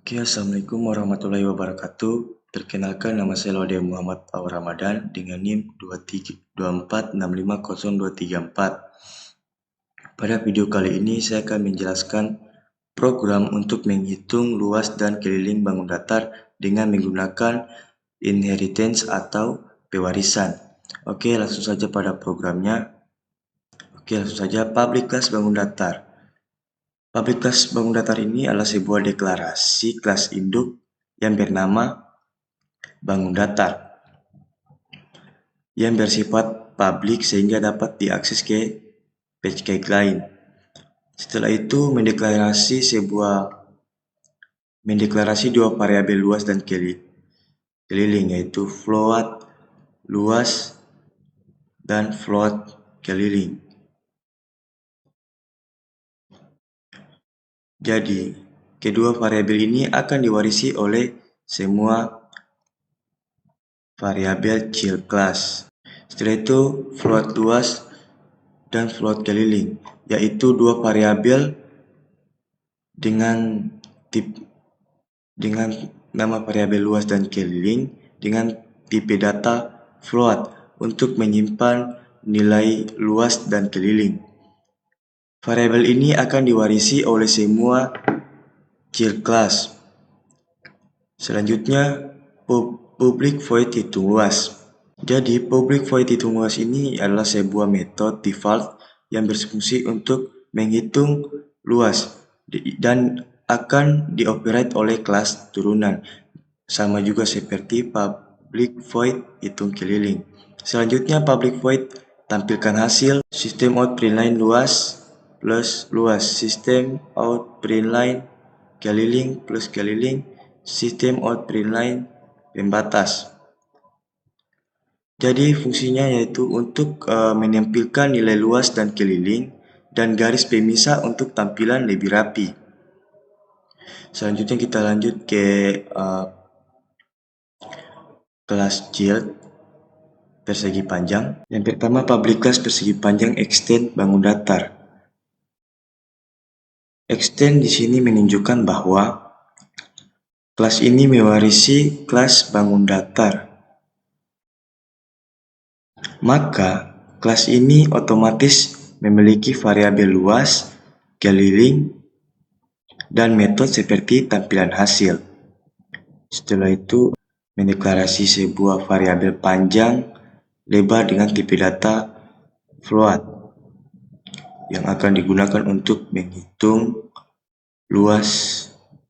Oke, Assalamualaikum warahmatullahi wabarakatuh. Perkenalkan, nama saya Laude Muhammad Awal Ramadan dengan NIM 246500234. Pada video kali ini saya akan menjelaskan program untuk menghitung luas dan keliling bangun datar dengan menggunakan inheritance atau pewarisan. Oke, langsung saja pada programnya. Oke, langsung saja public class bangun datar. Public class bangun datar ini adalah sebuah deklarasi kelas induk yang bernama bangun datar yang bersifat publik sehingga dapat diakses ke page lain. Setelah itu mendeklarasi dua variabel luas dan keliling, yaitu float luas dan float keliling. Jadi, kedua variabel ini akan diwarisi oleh semua variabel child class. Setelah itu, float luas dan float keliling, yaitu dua variabel dengan nama variabel luas dan keliling dengan tipe data float untuk menyimpan nilai luas dan keliling. Variabel ini akan diwarisi oleh semua child class. Selanjutnya, public void hitung luas. Jadi, public void hitung luas ini adalah sebuah metode default yang berfungsi untuk menghitung luas dan akan dioperate oleh kelas turunan, sama juga seperti public void hitung keliling. Selanjutnya, public void tampilkan hasil sistem out printline luas plus luas, sistem out printline keliling plus keliling, sistem out printline pembatas. Jadi fungsinya yaitu untuk menampilkan nilai luas dan keliling dan garis pemisah untuk tampilan lebih rapi. Selanjutnya kita lanjut ke kelas child persegi panjang. Yang pertama, public class persegi panjang extend bangun datar. Extend di sini menunjukkan bahwa kelas ini mewarisi kelas bangun datar. Maka, kelas ini otomatis memiliki variabel luas, keliling, dan metode seperti tampilan hasil. Setelah itu, mendeklarasi sebuah variabel panjang lebar dengan tipe data float yang akan digunakan untuk menghitung luas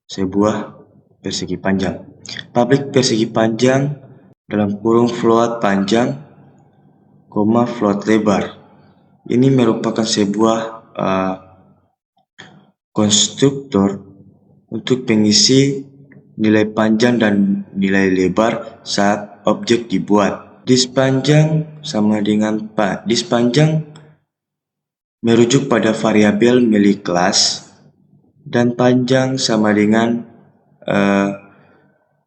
sebuah persegi panjang. Public persegi panjang dalam kurung float panjang, float lebar. Ini merupakan sebuah konstruktor untuk pengisi nilai panjang dan nilai lebar saat objek dibuat. Dispanjang merujuk pada variabel milik kelas dan panjang sama dengan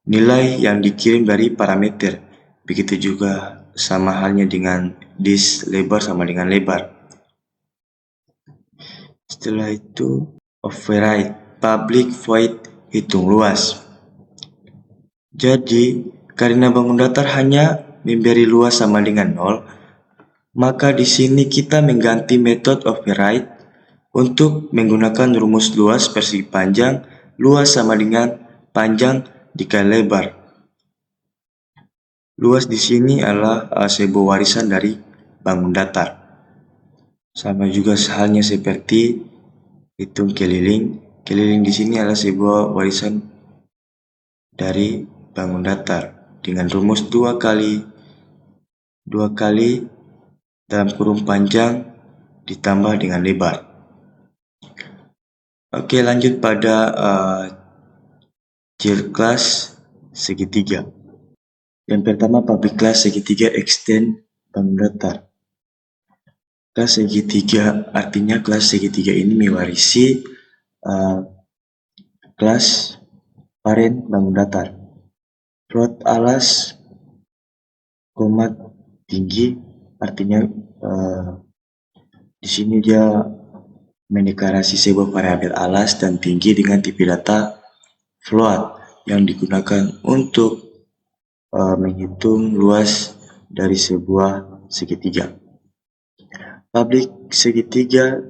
nilai yang dikirim dari parameter. Begitu juga sama halnya dengan dis lebar sama dengan lebar. Setelah itu, override public void hitung luas. Jadi, karena bangun datar hanya memberi luas sama dengan 0, maka di sini kita mengganti metode override untuk menggunakan rumus luas persegi panjang, luas sama dengan panjang dikali lebar. Luas di sini adalah sebuah warisan dari bangun datar. Sama juga halnya seperti hitung keliling. Keliling di sini adalah sebuah warisan dari bangun datar dengan rumus 2 kali dalam kurung panjang ditambah dengan lebar. Oke, lanjut pada child class segitiga. Yang pertama, public class segitiga extend bangun datar. Kelas segitiga artinya kelas segitiga ini mewarisi kelas parent bangun datar. Float alas, tinggi artinya di sini dia mendeklarasi sebuah variabel alas dan tinggi dengan tipe data float yang digunakan untuk menghitung luas dari sebuah segitiga. Publik segitiga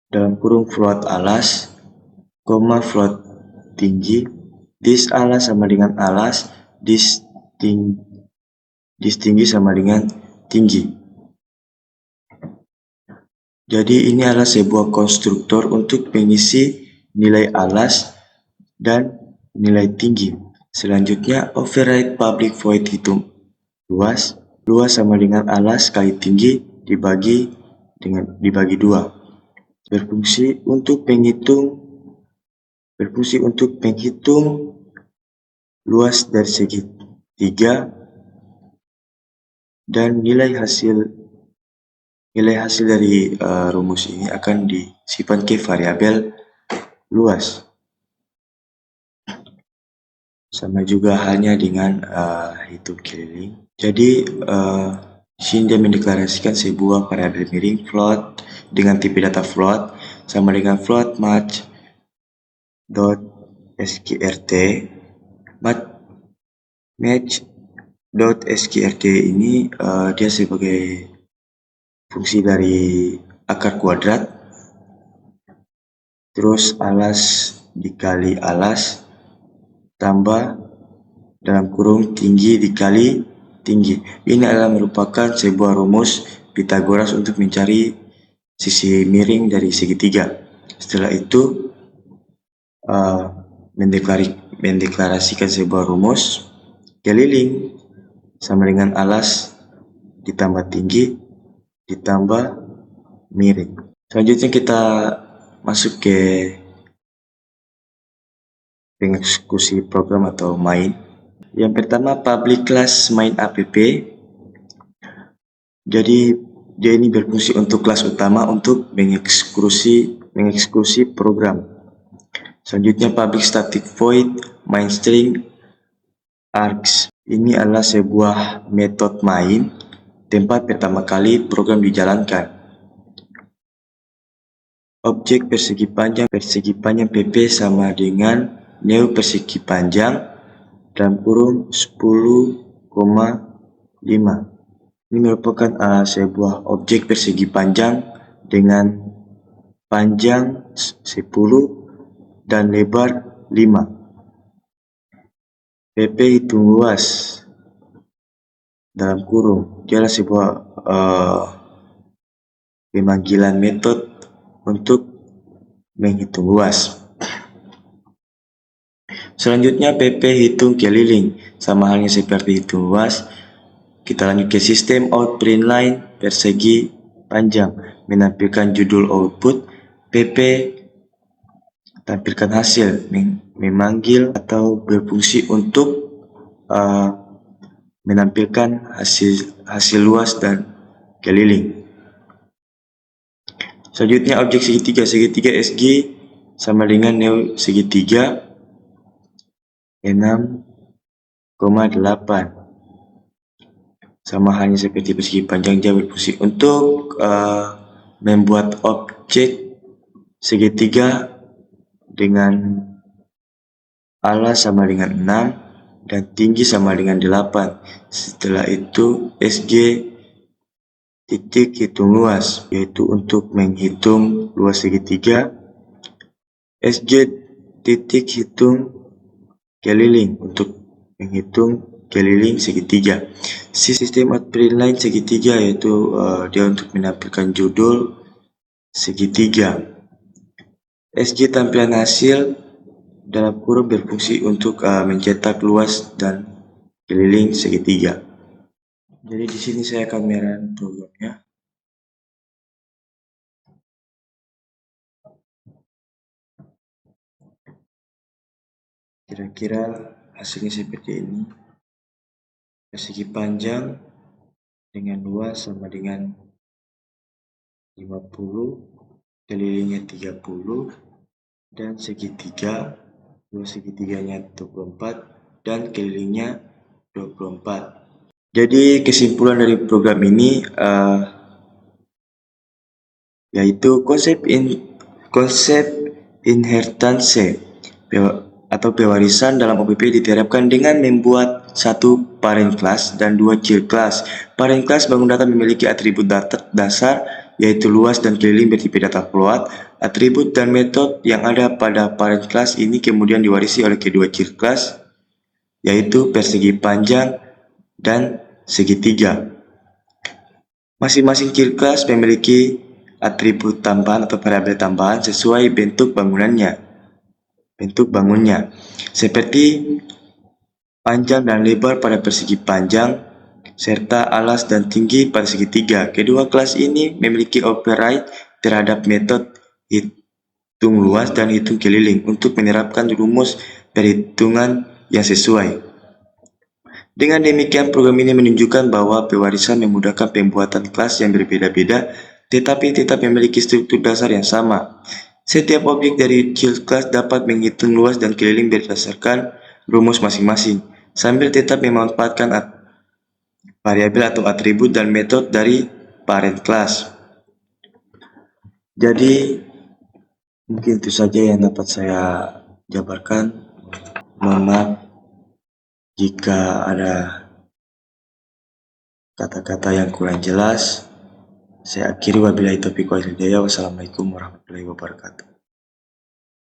dalam kurung float alas, koma float tinggi, dis alas sama dengan alas, dis tinggi sama dengan tinggi. Jadi ini adalah sebuah konstruktor untuk mengisi nilai alas dan nilai tinggi. Selanjutnya, override public void hitung luas. Luas sama dengan alas kali tinggi dibagi 2. Berfungsi untuk menghitung luas dari segitiga, dan nilai hasil dari rumus ini akan disimpan ke variabel luas. Sama juga halnya dengan hitung keliling. Jadi di sini dia mendeklarasikan sebuah variabel miring float dengan tipe data float sama dengan float match.skrt. Match.skrt ini dia sebagai fungsi dari akar kuadrat, terus alas dikali alas tambah dalam kurung tinggi dikali tinggi. Ini adalah merupakan sebuah rumus Pythagoras untuk mencari sisi miring dari segitiga. Setelah itu mendeklarasikan sebuah rumus keliling sama dengan alas ditambah tinggi ditambah miring. Selanjutnya kita masuk ke pengeksekusi program atau main. Yang pertama, public class main app. Jadi dia ini berfungsi untuk kelas utama untuk mengeksekusi program. Selanjutnya, public static void main string args. Ini adalah sebuah metode main tempat pertama kali program dijalankan. Objek persegi panjang pp sama dengan new persegi panjang dalam kurung 10,5. Ini merupakan sebuah objek persegi panjang dengan panjang 10 dan lebar 5. PP hitung luas dalam kurung. Dia adalah sebuah pemanggilan metode untuk menghitung luas. Selanjutnya PP hitung keliling, sama halnya seperti hitung luas. Kita lanjut ke sistem out print line persegi panjang, menampilkan judul output. PP tampilkan hasil, memanggil atau berfungsi untuk menampilkan hasil luas dan keliling. Selanjutnya objek segitiga SG sama dengan neo segitiga 6,8. Sama halnya seperti persegi panjang, dia berfungsi untuk membuat objek segitiga dengan alas sama dengan 6 dan tinggi sama dengan 8. Setelah itu SG titik hitung luas, yaitu untuk menghitung luas segitiga. SG titik hitung keliling untuk menghitung keliling segitiga. Sistem out print line segitiga yaitu dia untuk menampilkan judul segitiga. SG tampilan hasil dalam kurung berfungsi untuk mencetak luas dan keliling segitiga. Jadi di sini saya akan merun programnya. Kira-kira hasilnya seperti ini. Persegi panjang dengan luas sama dengan 50, kelilingnya 30, dan segitiga, luas segitiganya 24 dan kelilingnya 24. Jadi kesimpulan dari program ini yaitu konsep inheritance atau pewarisan dalam OPP diterapkan dengan membuat satu parent class dan dua child class. Parent class bangun data memiliki atribut dasar yaitu luas dan keliling bertipe data float. Atribut dan metode yang ada pada parent class ini kemudian diwarisi oleh kedua child class yaitu persegi panjang dan segitiga. Masing-masing child class memiliki atribut tambahan atau variabel tambahan sesuai bentuk bangunnya, seperti panjang dan lebar pada persegi panjang, serta alas dan tinggi pada segitiga. Kedua kelas ini memiliki override terhadap metode hitung luas dan hitung keliling untuk menerapkan rumus perhitungan yang sesuai. Dengan demikian, program ini menunjukkan bahwa pewarisan memudahkan pembuatan kelas yang berbeda-beda, tetapi tetap memiliki struktur dasar yang sama. Setiap objek dari child class dapat menghitung luas dan keliling berdasarkan rumus masing-masing, sambil tetap memanfaatkan variabel atau atribut dan metode dari parent class. Jadi, mungkin itu saja yang dapat saya jabarkan. Mohon maaf jika ada kata-kata yang kurang jelas. Saya akhiri wabillahi taufiq wal hidayah. Wassalamualaikum warahmatullahi wabarakatuh.